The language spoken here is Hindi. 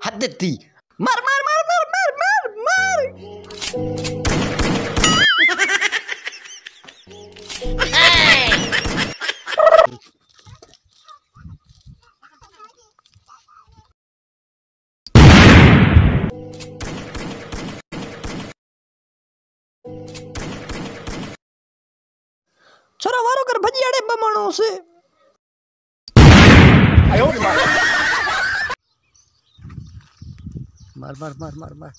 हद थी। मार मार मार मार मार मार मार। छोरा वारो कर भजियाड़े बमणो से। मार मार मार मार मार।